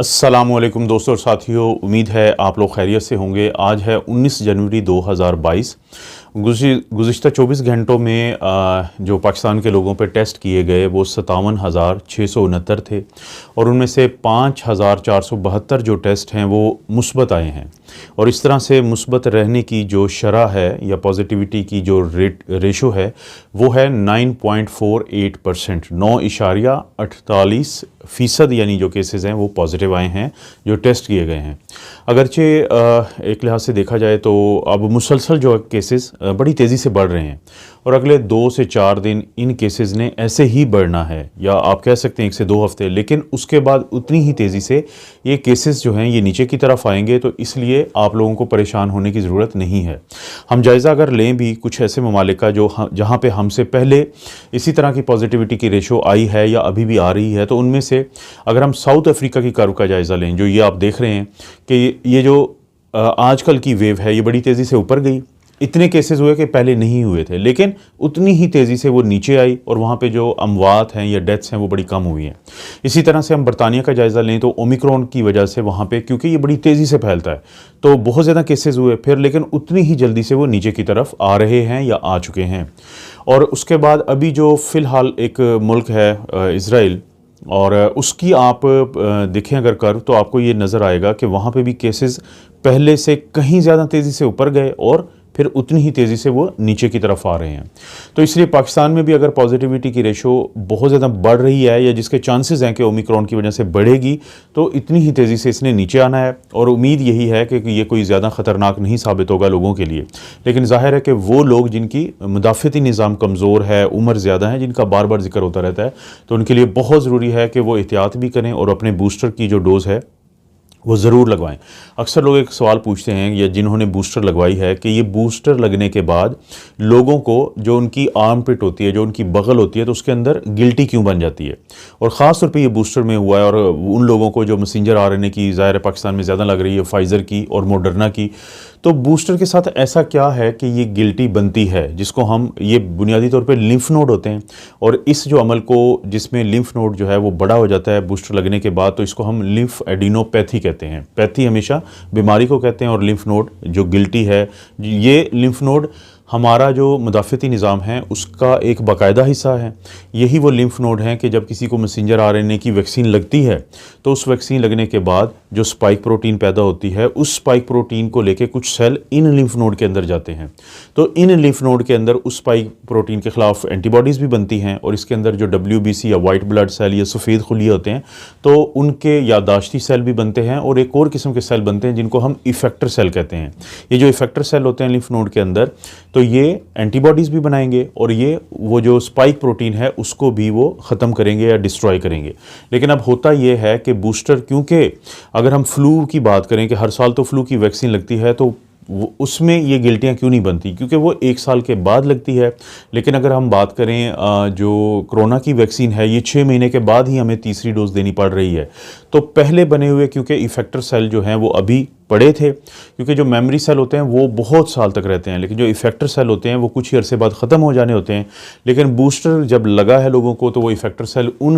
अस्सलामुअलैकुम दोस्तों और साथियों, उम्मीद है आप लोग खैरियत से होंगे। आज है 19 जनवरी 2022। गुज़िश्ता 24 घंटों में जो पाकिस्तान के लोगों पे टेस्ट किए गए वो 57,669 थे और उनमें से 5,472 जो टेस्ट हैं वो मुस्बत आए हैं। और इस तरह से मुस्बत रहने की जो शरह है या पॉजिटिविटी की जो रेशो है वो है 9.48%, 9.48% यानी जो केसेस हैं वो पॉजिटिव आए हैं जो टेस्ट किए गए हैं। अगरचे एक लिहाज से देखा जाए तो अब मुसलसल जो केसेस बड़ी तेज़ी से बढ़ रहे हैं और अगले 2 से 4 दिन इन केसेस ने ऐसे ही बढ़ना है, या आप कह सकते हैं 1 से 2 हफ्ते, लेकिन उसके बाद उतनी ही तेज़ी से ये केसेस जो हैं ये नीचे की तरफ आएंगे। तो इसलिए आप लोगों को परेशान होने की ज़रूरत नहीं है। हम जायज़ा अगर लें भी कुछ ऐसे ममालिक का जहाँ पे हमसे पहले इसी तरह की पॉजिटिविटी की रेशो आई है या अभी भी आ रही है, तो उनमें से अगर हम साउथ अफ्रीका की कर्व का जायज़ा लें, जो ये आप देख रहे हैं कि ये जो आजकल की वेव है ये बड़ी तेज़ी से ऊपर गई। इतने केसेस हुए कि पहले नहीं हुए थे, लेकिन उतनी ही तेज़ी से वो नीचे आई और वहाँ पे जो अमवात हैं या डेथ्स हैं वो बड़ी कम हुई हैं। इसी तरह से हम बरतानिया का जायज़ा लें तो ओमिक्रॉन की वजह से वहाँ पे, क्योंकि ये बड़ी तेज़ी से फैलता है, तो बहुत ज़्यादा केसेस हुए फिर, लेकिन उतनी ही जल्दी से वो नीचे की तरफ आ रहे हैं या आ चुके हैं। और उसके बाद अभी जो फ़िलहाल एक मुल्क है इज़राइल, और उसकी आप देखें अगर कर्व तो आपको ये नज़र आएगा कि वहाँ पे भी केसेस पहले से कहीं ज़्यादा तेज़ी से ऊपर गए और फिर उतनी ही तेज़ी से वो नीचे की तरफ आ रहे हैं। तो इसलिए पाकिस्तान में भी अगर पॉजिटिविटी की रेशो बहुत ज़्यादा बढ़ रही है या जिसके चांसेस हैं कि ओमिक्रॉन की वजह से बढ़ेगी, तो इतनी ही तेज़ी से इसने नीचे आना है। और उम्मीद यही है कि ये कोई ज़्यादा ख़तरनाक नहीं साबित होगा लोगों के लिए। लेकिन ज़ाहिर है कि वो लोग जिनकी मुदाफ़ती निज़ाम कमज़ोर है, उम्र ज़्यादा है, जिनका बार बार जिक्र होता रहता है, तो उनके लिए बहुत ज़रूरी है कि वो एहतियात भी करें और अपने बूस्टर की जो डोज़ है वो ज़रूर लगवाएं। अक्सर लोग एक सवाल पूछते हैं या जिन्होंने बूस्टर लगवाई है कि ये बूस्टर लगने के बाद लोगों को जो उनकी आर्म पिट होती है, जो उनकी बगल होती है, तो उसके अंदर गिल्टी क्यों बन जाती है। और ख़ास तौर पे ये बूस्टर में हुआ है। और उन लोगों को जो मैसेंजर आरएनए की ज़ाहिर है पाकिस्तान में ज़्यादा लग रही है, फाइज़र की और मॉडर्ना की, तो बूस्टर के साथ ऐसा क्या है कि ये गिल्टी बनती है, जिसको हम, ये बुनियादी तौर पे लिम्फ नोड होते हैं और इस जो अमल को, जिसमें लिम्फ नोड जो है वो बड़ा हो जाता है बूस्टर लगने के बाद, तो इसको हम लिम्फ एडिनोपैथी कहते हैं। पैथी हमेशा बीमारी को कहते हैं और लिम्फ नोड जो गिल्टी है, ये लिम्फ नोड हमारा जो मुदाफ़ती निज़ाम है उसका एक बाकायदा हिस्सा है। यही वो लिम्फ नोड हैं कि जब किसी को मैसेंजर आरएनए की वैक्सीन लगती है तो उस वैक्सीन लगने के बाद जो स्पाइक प्रोटीन पैदा होती है, उस स्पाइक प्रोटीन को लेके कुछ सेल इन लिम्फ नोड के अंदर जाते हैं। तो इन लिम्फ नोड के अंदर उस स्पाइक प्रोटीन के ख़िलाफ़ एंटीबॉडीज़ भी बनती हैं और इसके अंदर जो WBC या वाइट ब्लड सेल या सफ़ेद खुलिये होते हैं, तो उनके यादाश्ती सेल भी बनते हैं और एक और किस्म के सेल बनते हैं जिनको हम इफ़ेक्टर सेल कहते हैं। ये जो इफ़ेक्टर सेल होते हैं लिम्फ नोड के अंदर, तो ये एंटीबॉडीज़ भी बनाएंगे और ये वो जो स्पाइक प्रोटीन है उसको भी वो ख़त्म करेंगे या डिस्ट्रॉय करेंगे। लेकिन अब होता ये है कि बूस्टर, क्योंकि अगर हम फ्लू की बात करें कि हर साल तो फ्लू की वैक्सीन लगती है, तो उसमें ये गिल्टियाँ क्यों नहीं बनती, क्योंकि वो 1 साल के बाद लगती है। लेकिन अगर हम बात करें जो कोरोना की वैक्सीन है, ये 6 महीने के बाद ही हमें तीसरी डोज देनी पड़ रही है। तो पहले बने हुए, क्योंकि इफ़ेक्टर सेल जो हैं वो अभी पड़े थे, क्योंकि जो मेमोरी सेल होते हैं वो बहुत साल तक रहते हैं, लेकिन जो इफ़ेक्टर सेल होते हैं वो कुछ ही अरसे बाद ख़त्म हो जाने होते हैं। लेकिन बूस्टर जब लगा है लोगों को, तो वो इफ़ेक्टर सेल उन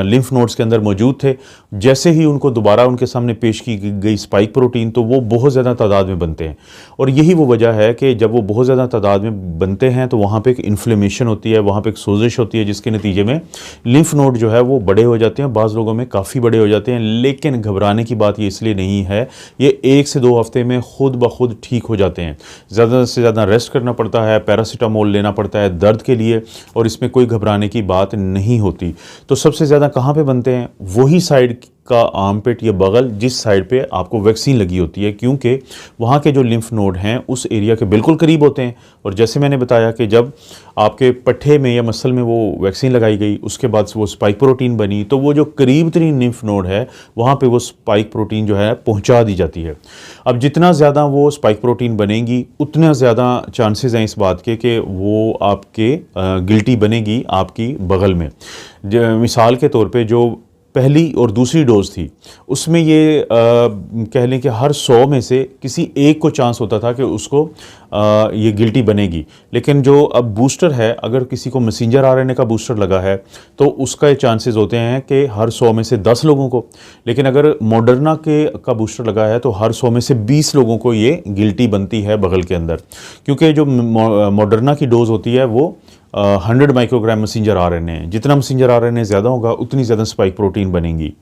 लिम्फ नोड्स के अंदर मौजूद थे। जैसे ही उनको दोबारा उनके सामने पेश की गई स्पाइक प्रोटीन, तो वो बहुत ज़्यादा तादाद में बनते हैं। और यही वो वजह है कि जब वो बहुत ज़्यादा तादाद में बनते हैं तो वहाँ पर एक इन्फ्लेमेशन होती है, वहाँ पर एक सोजिश होती है, जिसके नतीजे में लिम्फ नोड जो है वो बड़े हो जाते हैं, बाज़ लोगों में काफ़ी बड़े हो जाते हैं। लेकिन घबराने की बात ये इसलिए नहीं है, ये 1 से 2 हफ्ते में खुद ब खुद ठीक हो जाते हैं। ज़्यादा से ज़्यादा रेस्ट करना पड़ता है, पैरासीटामोल लेना पड़ता है दर्द के लिए, और इसमें कोई घबराने की बात नहीं होती। तो सबसे ज़्यादा कहाँ पे बनते हैं, वही साइड का आर्म पिट या बगल जिस साइड पे आपको वैक्सीन लगी होती है, क्योंकि वहाँ के जो लिम्फ नोड हैं उस एरिया के बिल्कुल करीब होते हैं। और जैसे मैंने बताया कि जब आपके पट्ठे में या मसल में वो वैक्सीन लगाई गई, उसके बाद वो स्पाइक प्रोटीन बनी, तो वो जो करीब तरीन लिम्फ नोड है वहाँ पे वो स्पाइक प्रोटीन जो है पहुँचा दी जाती है। अब जितना ज़्यादा वो स्पाइक प्रोटीन बनेगी, उतना ज़्यादा चांसेस हैं इस बात के कि वो आपके गिल्टी बनेगी आपकी बगल में। मिसाल के तौर पे जो पहली और दूसरी डोज थी उसमें ये कह लें कि हर 100 में से किसी एक को चांस होता था कि उसको ये गिल्टी बनेगी। लेकिन जो अब बूस्टर है, अगर किसी को मैसेंजर आरएनए का बूस्टर लगा है तो उसका चांसेस होते हैं कि हर 100 में से 10 लोगों को, लेकिन अगर मॉडर्ना का बूस्टर लगा है तो हर 100 में से 20 लोगों को ये गिल्टी बनती है बगल के अंदर, क्योंकि जो मॉडर्ना की डोज होती है वो 100 माइक्रोग्राम मैसेंजर आरएनए है। जितना मैसेंजर आरएनए ज़्यादा होगा उतनी ज़्यादा स्पाइक प्रोटीन बनेंगी,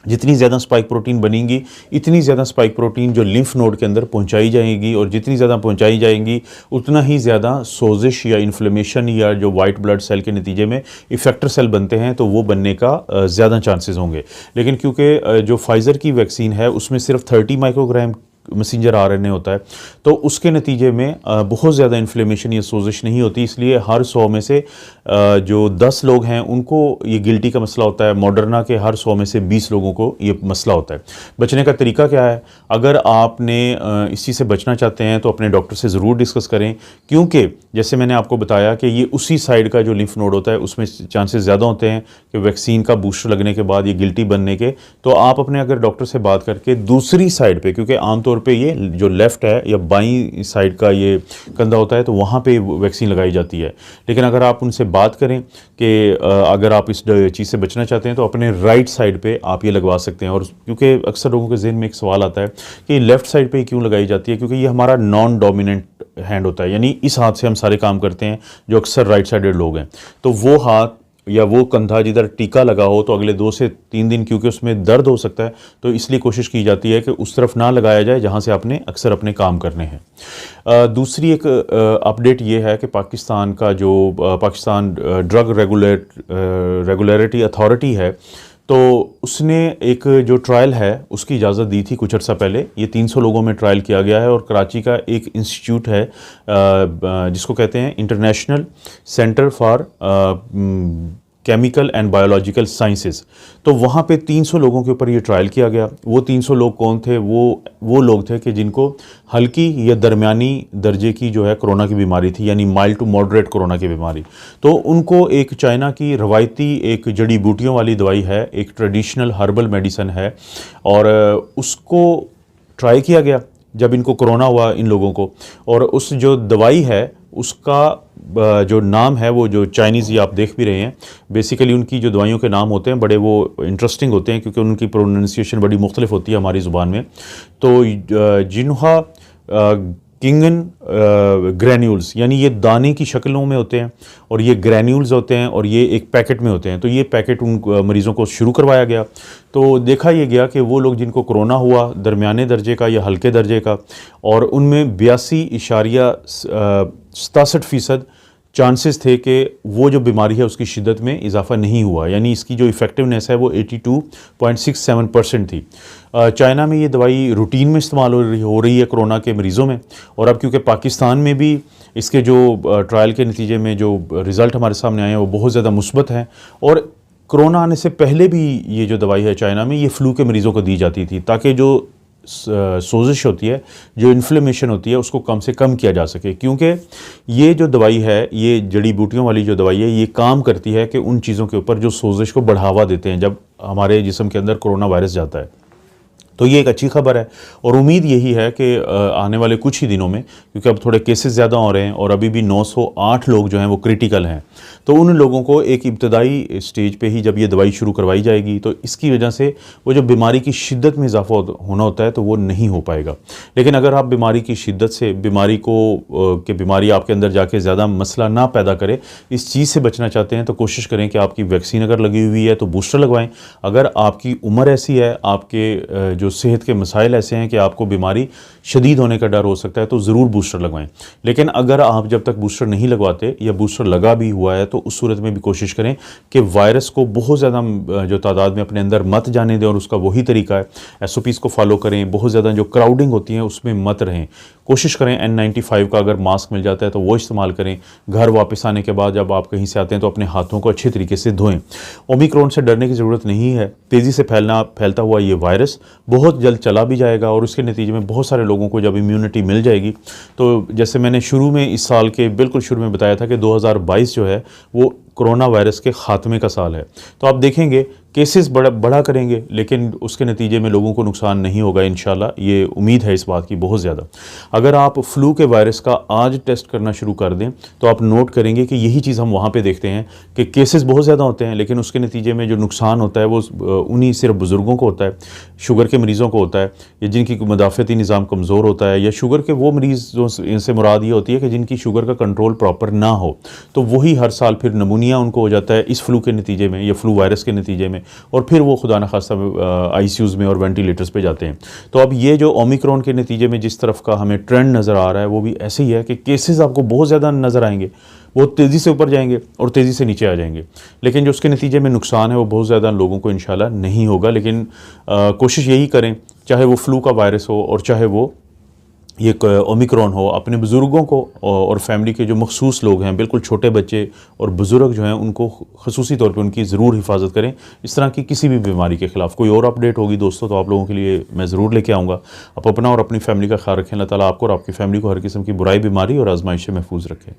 जितनी ज़्यादा स्पाइक प्रोटीन बनेंगी इतनी ज़्यादा स्पाइक प्रोटीन जो लिम्फ नोड के अंदर पहुंचाई जाएगी, और जितनी ज़्यादा पहुंचाई जाएंगी उतना ही ज़्यादा सोजिश या इन्फ्लेमेशन या जो वाइट ब्लड सेल के नतीजे में इफेक्टर सेल बनते हैं तो वो बनने का ज़्यादा चांसेस होंगे। लेकिन क्योंकि जो फाइज़र की वैक्सीन है उसमें सिर्फ 30 माइक्रोग्राम मैसेंजर आरएनए होता है तो उसके नतीजे में बहुत ज़्यादा इन्फ्लेमेशन या सोजिश नहीं होती, इसलिए हर 100 में से जो 10 लोग हैं उनको ये गिल्टी का मसला होता है। मॉडर्ना के हर 100 में से 20 लोगों को ये मसला होता है। बचने का तरीका क्या है? अगर आपने इस चीज़ से बचना चाहते हैं तो अपने डॉक्टर से ज़रूर डिस्कस करें, क्योंकि जैसे मैंने आपको बताया कि ये उसी साइड का जो लिम्फ नोड होता है उसमें चांसेस ज़्यादा होते हैं कि वैक्सीन का बूस्टर लगने के बाद ये गिल्टी बनने के। तो आप अपने अगर डॉक्टर से बात करके दूसरी साइड पर, क्योंकि आमतौर पे ये जो लेफ़्ट है या बाईं साइड का ये कंधा होता है तो वहाँ पे वैक्सीन लगाई जाती है, लेकिन अगर आप उनसे बात करें कि अगर आप इस चीज़ से बचना चाहते हैं तो अपने राइट साइड पे आप ये लगवा सकते हैं। और क्योंकि अक्सर लोगों के जहन में एक सवाल आता है कि लेफ़्ट साइड पे क्यों लगाई जाती है, क्योंकि ये हमारा नॉन डोमिनेंट हैंड होता है, यानी इस हाथ से हम सारे काम करते हैं जो अक्सर राइट साइडेड लोग हैं। तो वो हाथ या वो कंधा जिधर टीका लगा हो तो अगले 2 से 3 दिन, क्योंकि उसमें दर्द हो सकता है, तो इसलिए कोशिश की जाती है कि उस तरफ ना लगाया जाए जहां से आपने अक्सर अपने काम करने हैं। दूसरी एक अपडेट ये है कि पाकिस्तान का जो पाकिस्तान ड्रग रेगुलेटरी अथॉरिटी है तो उसने एक जो ट्रायल है उसकी इजाज़त दी थी कुछ अर्सा पहले। ये 300 लोगों में ट्रायल किया गया है और कराची का एक इंस्टीट्यूट है जिसको कहते हैं international centre for chemical and biological sciences. तो वहाँ पे 300 लोगों के ऊपर ये ट्रायल किया गया। वो 300 लोग कौन थे? वो लोग थे कि जिनको हल्की या दरमियानी दर्जे की जो है कोरोना की बीमारी थी, यानी माइल्ड टू मॉडरेट कोरोना की बीमारी। तो उनको एक चाइना की रवायती एक जड़ी बूटियों वाली दवाई है, एक ट्रेडिशनल हर्बल मेडिसन है, और उसको ट्राई किया गया जब इनको कोरोना हुआ इन लोगों को। और उस जो दवाई है उसका जो नाम है वो जो चाइनीज़, ये आप देख भी रहे हैं, बेसिकली उनकी जो दवाइयों के नाम होते हैं बड़े वो इंटरेस्टिंग होते हैं क्योंकि उनकी प्रोनाउंसिएशन बड़ी मुख्तलिफ होती है हमारी ज़ुबान में। तो जिन्हा किंगन ग्रैन्यूल्स, यानी ये दाने की शक्लों में होते हैं और ये ग्रैन्यूल्स होते हैं और ये एक पैकेट में होते हैं। तो ये पैकेट उन मरीज़ों को शुरू करवाया गया। तो देखा ये गया कि वो लोग जिनको कोरोना हुआ दरमियाने दर्जे का या हल्के दर्जे का, और उनमें 82.67% चांसेस थे कि वो जो बीमारी है उसकी शिद्दत में इजाफा नहीं हुआ, यानी इसकी जो इफ़ेक्टिवनेस है वो 82.67% थी। चाइना में ये दवाई रूटीन में इस्तेमाल हो रही है कोरोना के मरीज़ों में, और अब क्योंकि पाकिस्तान में भी इसके जो ट्रायल के नतीजे में जो रिज़ल्ट हमारे सामने आए हैं वो बहुत ज़्यादा मुस्बत हैं। और कोरोना आने से पहले भी ये जो दवाई है चाइना में ये फ्लू के मरीज़ों को दी जाती थी ताकि जो सोजिश होती है, जो इन्फ्लेमेशन होती है, उसको कम से कम किया जा सके। क्योंकि ये जो दवाई है, ये जड़ी बूटियों वाली जो दवाई है, ये काम करती है कि उन चीज़ों के ऊपर जो सोजिश को बढ़ावा देते हैं जब हमारे जिस्म के अंदर कोरोना वायरस जाता है। तो ये एक अच्छी खबर है और उम्मीद यही है कि आने वाले कुछ ही दिनों में, क्योंकि अब थोड़े केसेस ज़्यादा हो रहे हैं और अभी भी 908 लोग जो हैं वो क्रिटिकल हैं, तो उन लोगों को एक इब्तदाई स्टेज पे ही जब ये दवाई शुरू करवाई जाएगी तो इसकी वजह से वो जो बीमारी की शिद्दत में इजाफा होना होता है तो वो नहीं हो पाएगा। लेकिन अगर आप बीमारी की शिद्दत से बीमारी आपके अंदर जाके ज़्यादा मसला ना पैदा करे, इस चीज़ से बचना चाहते हैं तो कोशिश करें कि आपकी वैक्सीन अगर लगी हुई है तो बूस्टर लगवाएं। अगर आपकी उम्र ऐसी है, आपके जो सेहत के मसाइल ऐसे हैं कि आपको बीमारी शदीद होने का डर हो सकता है, तो ज़रूर बूस्टर लगवाएं। लेकिन अगर आप जब तक बूस्टर नहीं लगवाते या बूस्टर लगा भी हुआ है तो उस सूरत में भी कोशिश करें कि वायरस को बहुत ज़्यादा जो तादाद में अपने अंदर मत जाने दें, और उसका वही तरीका है SOPs को फॉलो करें। बहुत ज़्यादा जो क्राउडिंग होती है उसमें मत रहें। कोशिश करें N95 का अगर मास्क मिल जाता है तो वो इस्तेमाल करें। घर वापस आने के बाद जब आप कहीं से आते हैं तो अपने हाथों को अच्छे तरीके से धोएं। ओमिक्रॉन से डरने की ज़रूरत नहीं है। तेज़ी से फैलता हुआ ये वायरस बहुत जल्द चला भी जाएगा और उसके नतीजे में बहुत सारे लोगों को जब इम्यूनिटी मिल जाएगी, तो जैसे मैंने शुरू में इस साल के बिल्कुल शुरू में बताया था कि 2022 जो है वो कोरोना वायरस के ख़ात्मे का साल है। तो आप देखेंगे केसेस बढ़ा करेंगे, लेकिन उसके नतीजे में लोगों को नुकसान नहीं होगा इंशाल्लाह, ये उम्मीद है इस बात की बहुत ज़्यादा। अगर आप फ्लू के वायरस का आज टेस्ट करना शुरू कर दें तो आप नोट करेंगे कि यही चीज़ हम वहाँ पे देखते हैं कि केसेस बहुत ज़्यादा होते हैं, लेकिन उसके नतीजे में जो नुकसान होता है वो उन्हीं सिर्फ बुज़ुर्गों को होता है, शुगर के मरीज़ों को होता है, या जिनकी मदाफ़ती निज़ाम कमज़ोर होता है, या शुगर के वो मरीज़ जो, इनसे मुराद ये होती है कि जिनकी शुगर का कंट्रोल प्रॉपर ना हो, तो वही हर साल फिर नमूनिया उनको हो जाता है इस फ्लू के नतीजे में या फ्लू वायरस के नतीजे में, और फिर वो खुदा न खास्ता आईसीयूज़ में और वेंटिलेटर्स पे जाते हैं। तो अब ये जो ओमिक्रॉन के नतीजे में जिस तरफ का हमें ट्रेंड नज़र आ रहा है वो भी ऐसे ही है कि केसेस आपको बहुत ज़्यादा नज़र आएंगे, वो तेज़ी से ऊपर जाएंगे और तेज़ी से नीचे आ जाएंगे, लेकिन जो उसके नतीजे में नुकसान है वो बहुत ज़्यादा लोगों को इंशाल्लाह नहीं होगा। लेकिन कोशिश यही करें, चाहे वो फ्लू का वायरस हो और चाहे वो ये ओमिक्रॉन हो, अपने बुज़ुर्गों को और फैमिली के जो मखसूस लोग हैं, बिल्कुल छोटे बच्चे और बुज़ुर्ग जो हैं, उनको ख़ुसूसी तौर पे उनकी ज़रूर हिफाजत करें इस तरह की किसी भी बीमारी के ख़िलाफ़। कोई और अपडेट होगी दोस्तों तो आप लोगों के लिए मैं ज़रूर लेके आऊँगा। आप अपना और अपनी फैमिली का ख्याल रखें। अल्लाह ताला आपको और आपकी फैमिली को हर किस्म की बुराई, बीमारी और आजमाइश से महफूज रखें।